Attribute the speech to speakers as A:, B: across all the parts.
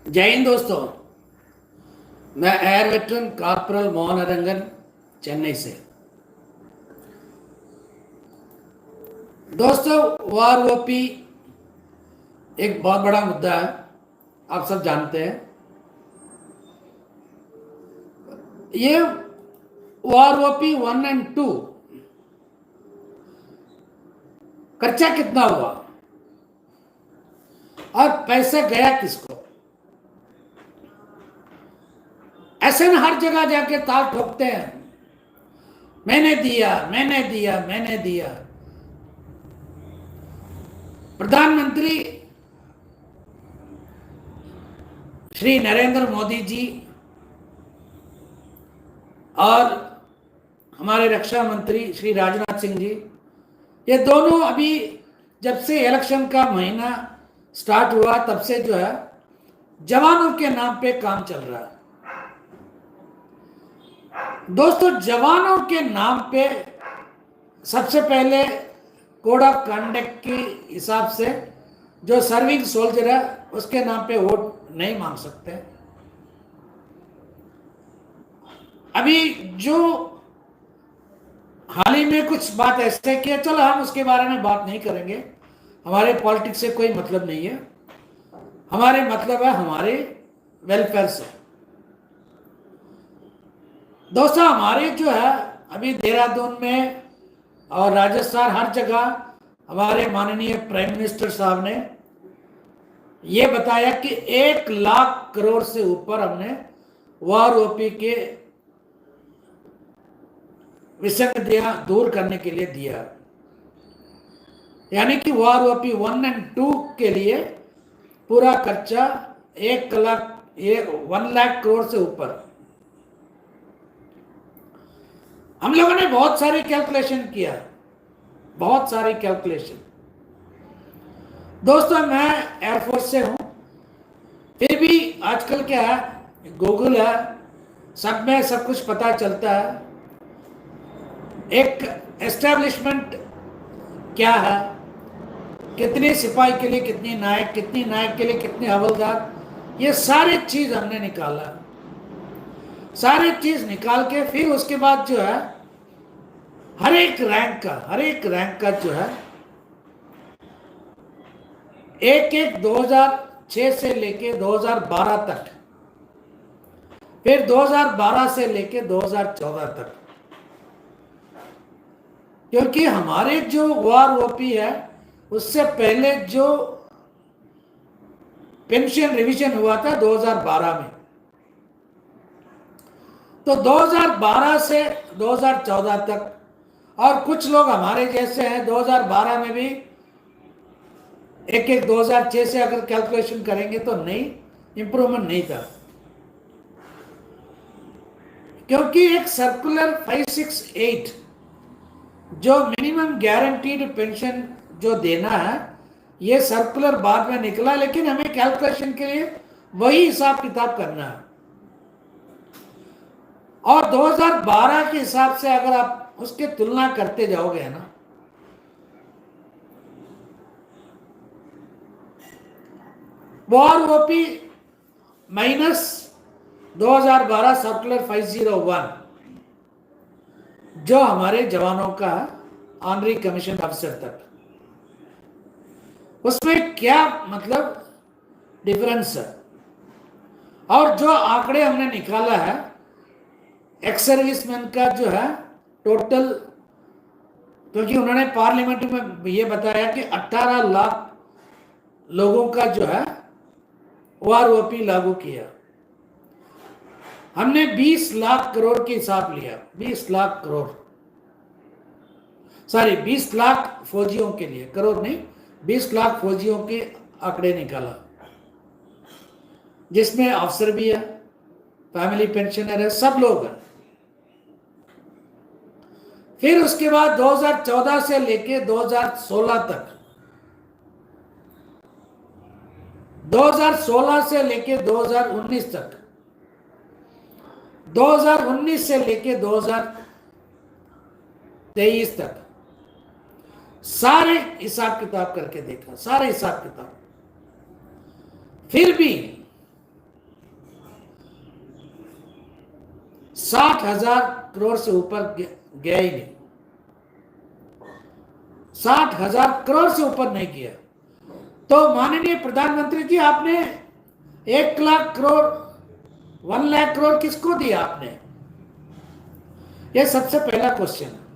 A: जय हिंद दोस्तों। मैं air veteran corporal Mohan Arangan Chennai से। दोस्तों, वार ओपी एक बहुत बड़ा मुद्दा है, आप सब जानते हैं। ये वार ओपी 1 एंड 2 खर्चा कितना हुआ और पैसा गया किसको? ऐसे ना हर जगह जाके ताल ठोकते हैं, मैंने दिया मैंने दिया मैंने दिया। प्रधानमंत्री श्री नरेंद्र मोदी जी और हमारे रक्षा मंत्री श्री राजनाथ सिंह जी, ये दोनों अभी जब से इलेक्शन का महीना स्टार्ट हुआ तब से जो है जवानों के नाम पे काम चल रहा है। दोस्तों, जवानों के नाम पे सबसे पहले कोड ऑफ कंडक्ट के हिसाब से जो सर्विंग सोल्जर है उसके नाम पे वोट नहीं मांग सकते। अभी जो हाल ही में कुछ बात ऐसे किया, चलो हम उसके बारे में बात नहीं करेंगे, हमारे पॉलिटिक्स से कोई मतलब नहीं है। हमारे मतलब है हमारे वेलफेयर से। दोस्तों, हमारे जो है अभी देहरादून में और राजस्थान हर जगह हमारे माननीय प्राइम मिनिस्टर साहब ने ये बताया कि 1 लाख करोड़ से ऊपर हमने वार ओपी के विसंगतियां दूर करने के लिए दिया। यानी कि वार ओपी 1 एंड 2 के लिए पूरा खर्चा 1 लाख करोड़ से ऊपर। हम लोगों ने बहुत सारी कैलकुलेशन किया, बहुत सारी कैलकुलेशन। दोस्तों, मैं एयरफोर्स से हूं, फिर भी आजकल क्या है, गूगल है, सब में सब कुछ पता चलता है। एक एस्टेब्लिशमेंट क्या है, कितने सिपाही के लिए कितनी नायक, कितनी नायक के लिए कितने हवलदार, ये सारी चीज हमने निकाला। सारी चीज निकाल के फिर उसके बाद जो है हर एक रैंक का जो है एक 2006 से लेके 2012 तक, फिर 2012 से लेके 2014 तक, क्योंकि हमारे जो वार ओपी है उससे पहले जो पेंशन रिवीजन हुआ था 2012 में, तो 2012 से 2014 तक, और कुछ लोग हमारे जैसे हैं 2012 में भी एक 2006 से अगर कैलकुलेशन करेंगे तो नहीं, इंप्रूवमेंट नहीं था। क्योंकि एक सर्कुलर 568 जो मिनिमम गारंटीड पेंशन जो देना है, ये सर्कुलर बाद में निकला, लेकिन हमें कैलकुलेशन के लिए वही हिसाब किताब करना है। और 2012 के हिसाब से अगर आप उसके तुलना करते जाओगे ना, वार ओपी माइनस 2012 सर्कुलर 501 जो हमारे जवानों का ऑनरी कमीशन अफसर तक, उसमें क्या मतलब डिफरेंस है। और जो आंकड़े हमने निकाला है एक्स सर्विसमैन का जो है टोटल, क्योंकि उन्होंने पार्लियामेंट में ये बताया कि 18 लाख लोगों का जो है वार ओपी लागू किया। हमने 20 लाख करोड़ के हिसाब लिया, 20 लाख करोड़, सॉरी 20 लाख फौजियों के लिए, करोड़ नहीं, 20 लाख फौजियों के आंकड़े निकाला, जिसमें अफसर भी है, फैमिली पेंशनर है, सब लोग हैं। फिर उसके बाद 2014 से लेके 2016 तक, 2016 से लेके 2019 तक, 2019 से लेके 2023 तक सारे हिसाब किताब करके देखा, सारे हिसाब किताब, फिर भी 60,000 करोड़ से ऊपर गया ही नहीं, 60,000 करोड़ से ऊपर नहीं किया। तो माननीय प्रधानमंत्री जी, आपने 1 लाख करोड़ 1 लाख करोड़ किसको दिया आपने? यह सबसे पहला क्वेश्चन है।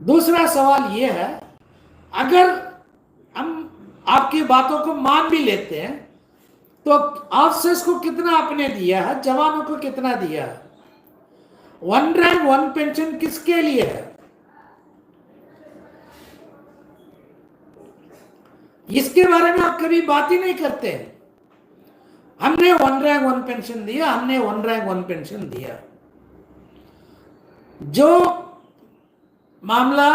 A: दूसरा सवाल यह है, अगर हम आपकी बातों को मान भी लेते हैं तो ऑफिसर्स को कितना आपने दिया है, जवानों को कितना दिया है? 1 रैंक 1 पेंशन किसके लिए है? इसके बारे में आप कभी बात ही नहीं करते हैं। हमने 1 रैंक 1 पेंशन दिया, हमने 1 रैंक 1 पेंशन दिया। जो मामला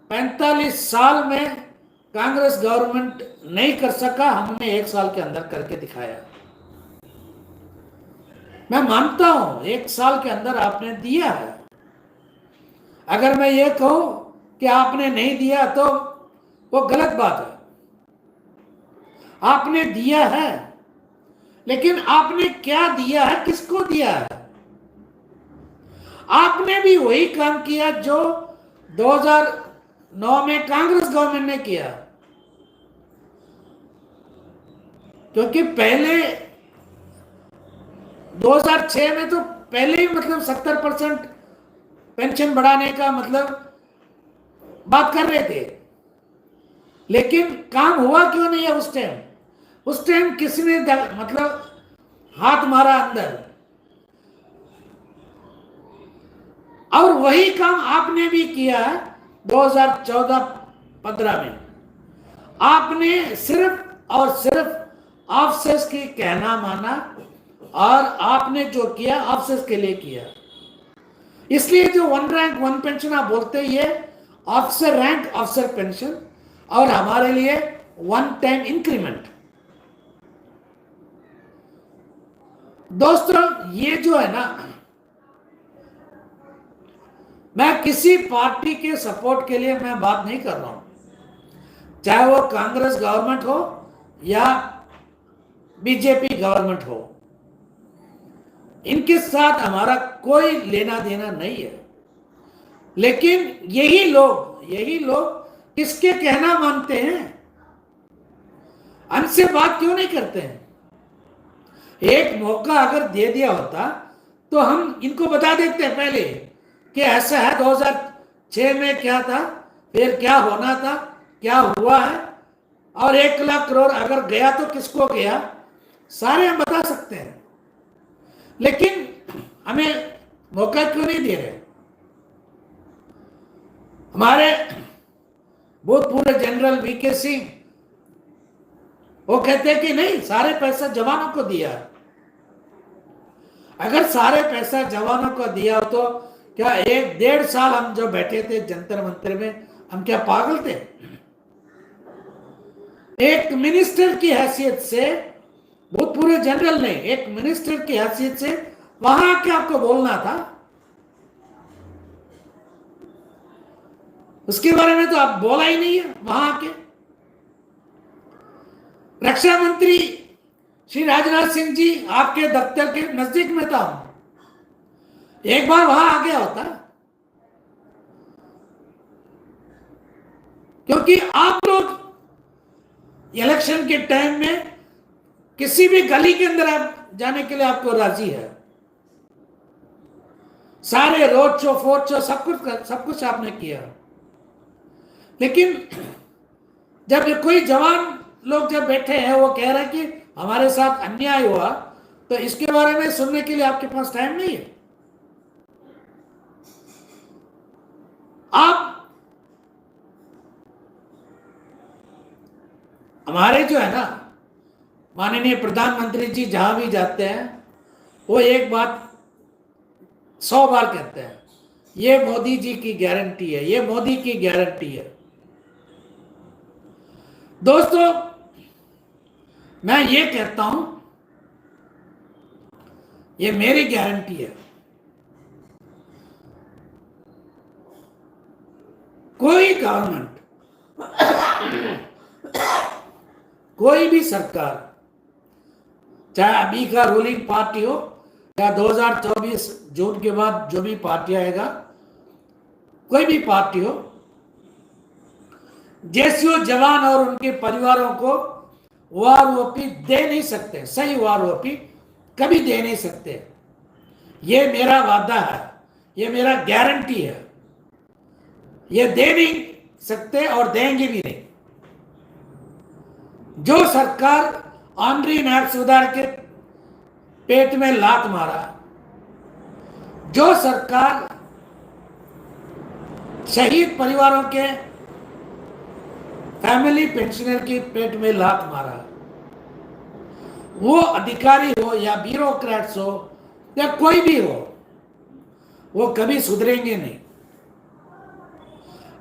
A: 45 साल में कांग्रेस गवर्नमेंट नहीं कर सका, हमने 1 साल के अंदर करके दिखाया। मैं मानता हूं 1 साल के अंदर आपने दिया है। अगर मैं ये कहूं कि आपने नहीं दिया तो वो गलत बात है। आपने दिया है, लेकिन आपने क्या दिया है, किसको दिया है? आपने भी वही काम किया जो 2009 में कांग्रेस गवर्नमेंट ने किया। क्योंकि पहले 2006 में तो पहले ही मतलब 70% पेंशन बढ़ाने का मतलब बात कर रहे थे, लेकिन काम हुआ क्यों नहीं है उस टाइम? उस टाइम किसी ने मतलब हाथ मारा अंदर, और वही काम आपने भी किया 2014-15 में। आपने सिर्फ और सिर्फ ऑफिसर्स की कहना माना, और आपने जो किया ऑफिसर्स के लिए किया। इसलिए जो 1 रैंक 1 पेंशन आप बोलते ही है ऑफिसर रैंक ऑफिसर पेंशन, और हमारे लिए 1 टाइम इंक्रीमेंट। दोस्तों, ये जो है ना, मैं किसी पार्टी के सपोर्ट के लिए मैं बात नहीं कर रहा हूं, चाहे वो कांग्रेस गवर्नमेंट हो या बीजेपी गवर्नमेंट हो। इनके साथ हमारा कोई लेना देना नहीं है। लेकिन यही लोग किसके कहना मानते हैं? हमसे बात क्यों नहीं करते हैं? एक मौका अगर दे दिया होता तो हम इनको बता देते हैं पहले कि ऐसा है, 2006 में क्या था, फिर क्या होना था, क्या हुआ है, और 1 लाख करोड़ अगर गया तो किसको गया, सारे हम बता सकते हैं। लेकिन हमें मौका क्यों नहीं दे रहे? हमारे भूतपूर्व जनरल वीके सिंह वो कहते हैं कि नहीं, सारे पैसा जवानों को दिया। अगर सारे पैसा जवानों को दिया हो तो क्या 1-1.5 साल हम जो बैठे थे जंतर मंतर में, हम क्या पागल थे? एक मिनिस्टर की हैसियत से, भूतपूर्व जनरल ने एक मिनिस्टर की हैसियत से वहां आके आपको बोलना था। उसके बारे में तो आप बोला ही नहीं है वहां आके। रक्षा मंत्री श्री राजनाथ सिंह जी आपके दफ्तर के नजदीक में था, एक बार वहां आ गया होता। क्योंकि आप लोग इलेक्शन के टाइम में किसी भी गली के अंदर आप जाने के लिए आपको राजी है, सारे रोड शो फोर्ट शो सब कुछ आपने किया। लेकिन जब ये कोई जवान लोग जब बैठे हैं, वो कह रहे हैं कि हमारे साथ अन्याय हुआ, तो इसके बारे में सुनने के लिए आपके पास टाइम नहीं है। आप हमारे जो है ना माननीय प्रधानमंत्री जी जहां भी जाते हैं वो एक बात 100 बार कहते हैं, ये मोदी जी की गारंटी है, ये मोदी की गारंटी है। दोस्तों, मैं ये कहता हूं, ये मेरी गारंटी है। कोई गवर्नमेंट, कोई भी सरकार, चाहे अभी का रूलिंग पार्टी हो या 2024 जून के बाद जो भी पार्टी आएगा, कोई भी पार्टी हो, जेसीओ जवान और उनके परिवारों को वारओपी दे नहीं सकते, सही वारओपी कभी दे नहीं सकते। ये मेरा वादा है, ये मेरा गारंटी है। ये दे नहीं सकते और देंगे भी नहीं। जो सरकार आंध्री नायब सुधार के पेट में लात मारा, जो सरकार शहीद परिवारों के फैमिली पेंशनर के पेट में लात मारा, वो अधिकारी हो या ब्यूरोक्रेट्स हो या कोई भी हो, वो कभी सुधरेंगे नहीं।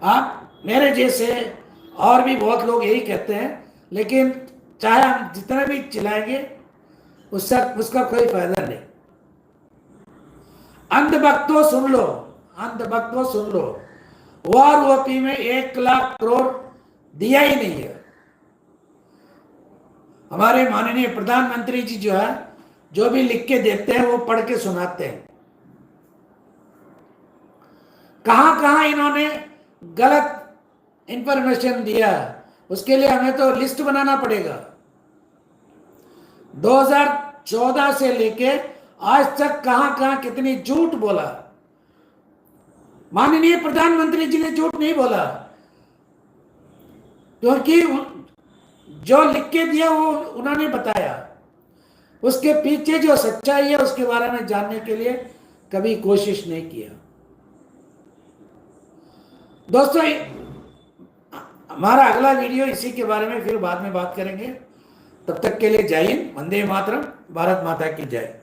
A: आप मेरे जैसे और भी बहुत लोग यही कहते हैं, लेकिन चाहे हम जितना भी चिल्लाएंगे उसका कोई फायदा नहीं। अंधभक्तों सुन लो, अंधभक्तों सुन लो, वारओपी में 1 लाख करोड़ दिया ही नहीं है। हमारे माननीय प्रधानमंत्री जी जो है, जो भी लिख के देते हैं वो पढ़ के सुनाते हैं। कहां कहां इन्होंने गलत इंफॉर्मेशन दिया, उसके लिए हमें तो लिस्ट बनाना पड़ेगा। 2014 से लेके आज तक कहां कहां कितनी झूठ बोला। माननीय प्रधानमंत्री जी ने झूठ नहीं बोला, क्योंकि जो लिख के दिया वो उन्होंने बताया। उसके पीछे जो सच्चाई है उसके बारे में जानने के लिए कभी कोशिश नहीं किया। दोस्तों, हमारा अगला वीडियो इसी के बारे में फिर बाद में बात करेंगे। तब तक के लिए जय हिंद, वंदे मातरम, भारत माता की जय।